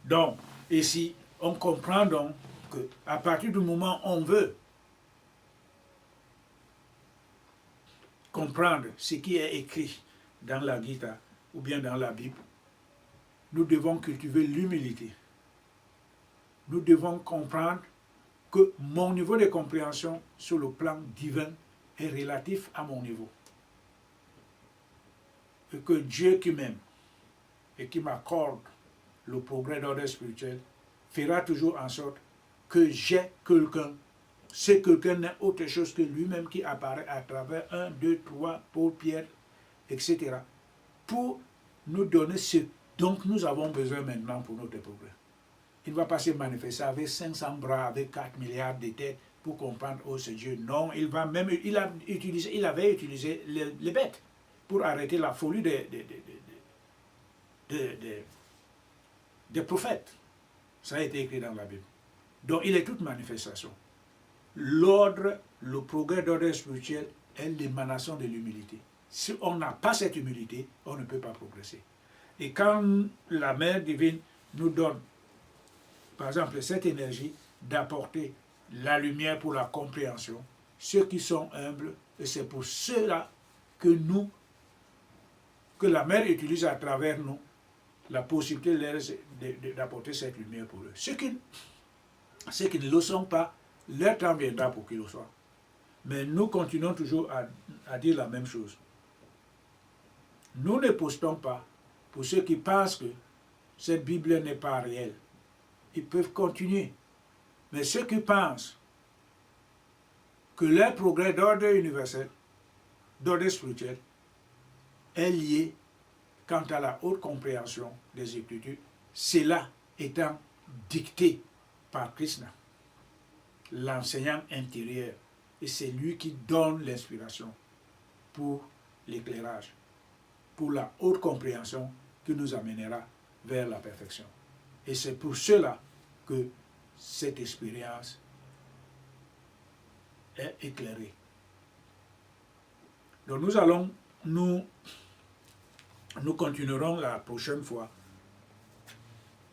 Donc, ici, on comprend donc qu'à partir du moment où on veut comprendre ce qui est écrit dans la Gita ou bien dans la Bible, nous devons cultiver l'humilité. Nous devons comprendre que mon niveau de compréhension sur le plan divin est relatif à mon niveau. Et que Dieu qui m'aime et qui m'accorde le progrès d'ordre spirituel fera toujours en sorte que j'ai quelqu'un. Ce quelqu'un n'est autre chose que lui-même qui apparaît à travers 1, 2, 3, Paul, Pierre, etc. pour nous donner ce dont nous avons besoin maintenant pour notre progrès. Il ne va pas se manifester avec 500 bras, avec 4 milliards de têtes pour comprendre, oh c'est Dieu. Non, il avait utilisé les bêtes pour arrêter la folie des prophètes. Ça a été écrit dans la Bible. Donc il est toute manifestation. L'ordre, le progrès d'ordre spirituel est l'émanation de l'humilité. Si on n'a pas cette humilité, on ne peut pas progresser. Et quand la Mère divine nous donne, par exemple, cette énergie d'apporter la lumière pour la compréhension, ceux qui sont humbles, et c'est pour cela que la Mère utilise à travers nous la possibilité d'apporter cette lumière pour eux. Ceux qui ne le sont pas, leur temps viendra pour qu'ils le soient. Mais nous continuons toujours à dire la même chose. Nous ne postons pas pour ceux qui pensent que cette Bible n'est pas réelle. Ils peuvent continuer. Mais ceux qui pensent que leur progrès d'ordre universel, d'ordre spirituel, est lié quant à la haute compréhension des Écritures, cela étant dicté par Krishna, l'enseignant intérieur. Et c'est lui qui donne l'inspiration pour l'éclairage, pour la haute compréhension qui nous amènera vers la perfection. Et c'est pour cela que cette expérience est éclairée. Donc nous continuerons la prochaine fois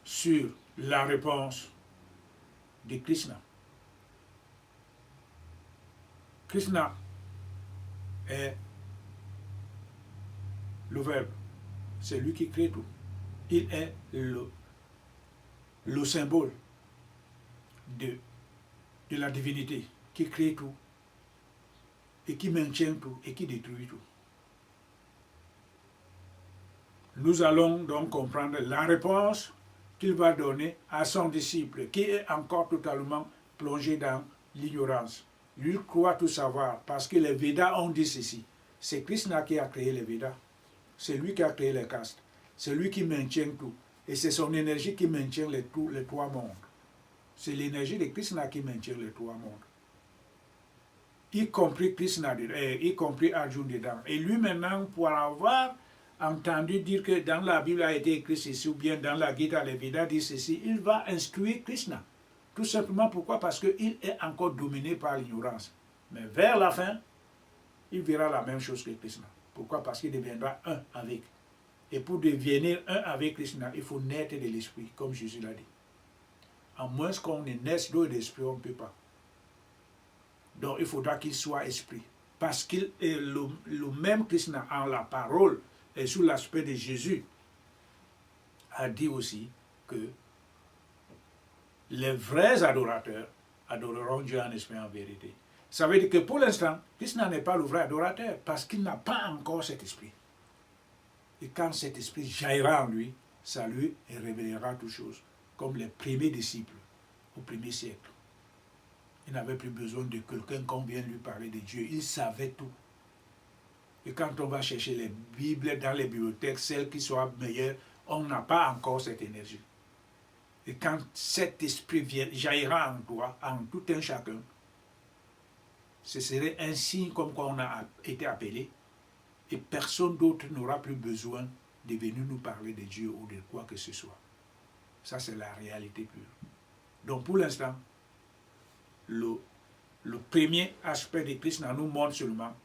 sur la réponse de Krishna. Krishna est le Verbe, c'est lui qui crée tout. Il est le symbole de la divinité qui crée tout et qui maintient tout et qui détruit tout. Nous allons donc comprendre la réponse qu'il va donner à son disciple qui est encore totalement plongé dans l'ignorance. Lui croit tout savoir parce que les Védas ont dit ceci. C'est Krishna qui a créé les Védas. C'est lui qui a créé les castes. C'est lui qui maintient tout. Et c'est son énergie qui maintient les trois mondes. C'est l'énergie de Krishna qui maintient les trois mondes. Y compris Krishna, y compris Arjuna dedans. Et lui maintenant, pour avoir entendu dire que dans la Bible a été écrit ceci, ou bien dans la Gita, les Védas disent ceci, il va instruire Krishna. Tout simplement pourquoi? Parce qu'il est encore dominé par l'ignorance. Mais vers la fin, il verra la même chose que Krishna. Pourquoi? Parce qu'il deviendra un avec. Et pour devenir un avec Krishna, il faut naître de l'esprit, comme Jésus l'a dit. À moins qu'on ne naisse d'eau et d'esprit, on ne peut pas. Donc il faudra qu'il soit esprit. Parce qu'il est le même Krishna en la parole et sous l'aspect de Jésus a dit aussi que les vrais adorateurs adoreront Dieu en esprit et en vérité. Ça veut dire que pour l'instant, Krishna n'est pas le vrai adorateur parce qu'il n'a pas encore cet esprit. Et quand cet esprit jaillira en lui, ça lui révélera toutes choses, comme les premiers disciples au premier siècle. Il n'avait plus besoin de quelqu'un qu'on vienne lui parler de Dieu. Il savait tout. Et quand on va chercher les Bibles dans les bibliothèques, celles qui soient meilleures, on n'a pas encore cette énergie. Et quand cet esprit jaillira en toi, en tout un chacun, ce serait un signe comme quoi on a été appelé, et personne d'autre n'aura plus besoin de venir nous parler de Dieu ou de quoi que ce soit. Ça, c'est la réalité pure. Donc, pour l'instant, le premier aspect de Krishna nous montre seulement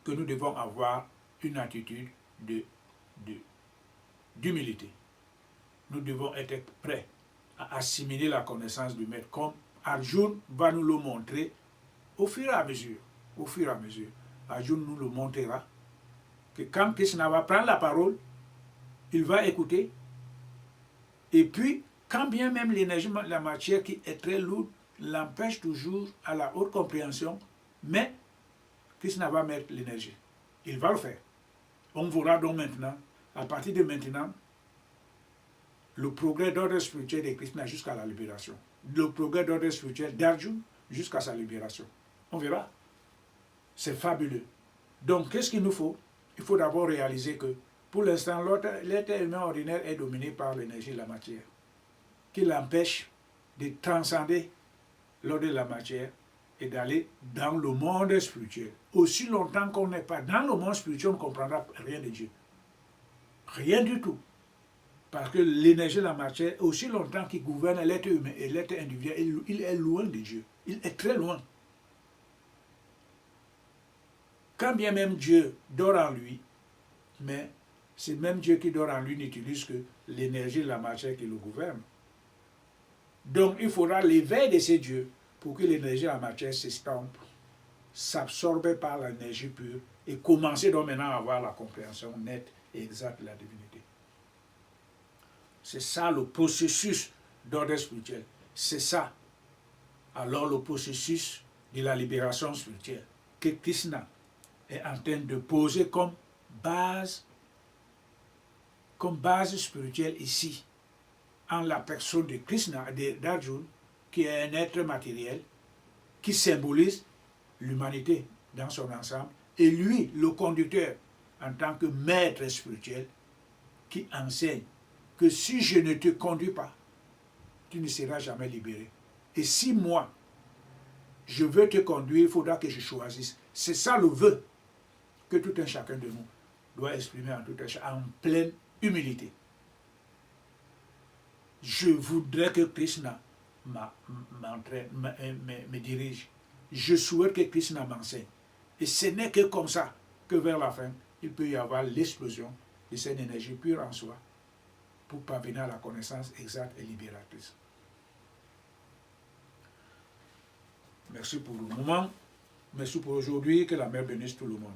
que nous devons avoir une attitude d'humilité. Nous devons être prêts à assimiler la connaissance du Maître, comme Arjuna va nous le montrer au fur et à mesure. Au fur et à mesure. Arjuna nous le montrera que quand Krishna va prendre la parole, il va écouter, et puis, quand bien même l'énergie, la matière qui est très lourde, l'empêche toujours à la haute compréhension, mais Krishna va mettre l'énergie. Il va le faire. On verra donc maintenant, à partir de maintenant, le progrès d'ordre spirituel de Krishna jusqu'à la libération. Le progrès d'ordre spirituel d'Arjuna jusqu'à sa libération. On verra. C'est fabuleux. Donc, qu'est-ce qu'il nous faut? Il faut d'abord réaliser que, pour l'instant, l'être humain ordinaire est dominé par l'énergie de la matière, qui l'empêche de transcender l'ordre de la matière et d'aller dans le monde spirituel. Aussi longtemps qu'on n'est pas dans le monde spirituel, on ne comprendra rien de Dieu. Rien du tout. Parce que l'énergie de la matière, aussi longtemps qu'il gouverne l'être humain et l'être individuel, il est loin de Dieu. Il est très loin. Quand bien même Dieu dort en lui, mais c'est même Dieu qui dort en lui n'utilise que l'énergie de la matière qui le gouverne. Donc il faudra l'éveil de ces dieux pour que l'énergie de la matière s'estompe, s'absorbe par l'énergie pure et commencer donc maintenant à avoir la compréhension nette et exacte de la divinité. C'est ça le processus d'ordre spirituel. C'est ça, alors, le processus de la libération spirituelle que Krishna est en train de poser comme base spirituelle ici, en la personne de Krishna, d'Arjuna, qui est un être matériel, qui symbolise l'humanité dans son ensemble, et lui, le conducteur, en tant que maître spirituel, qui enseigne que si je ne te conduis pas, tu ne seras jamais libéré. Et si moi, je veux te conduire, il faudra que je choisisse. C'est ça le vœu que tout un chacun de nous doit exprimer en pleine humilité. Je voudrais que Krishna me dirige. Je souhaite que Krishna m'enseigne. Et ce n'est que comme ça que vers la fin, il peut y avoir l'explosion de cette énergie pure en soi pour parvenir à la connaissance exacte et libératrice. Merci pour le moment. Merci pour aujourd'hui. Que la Mère bénisse tout le monde.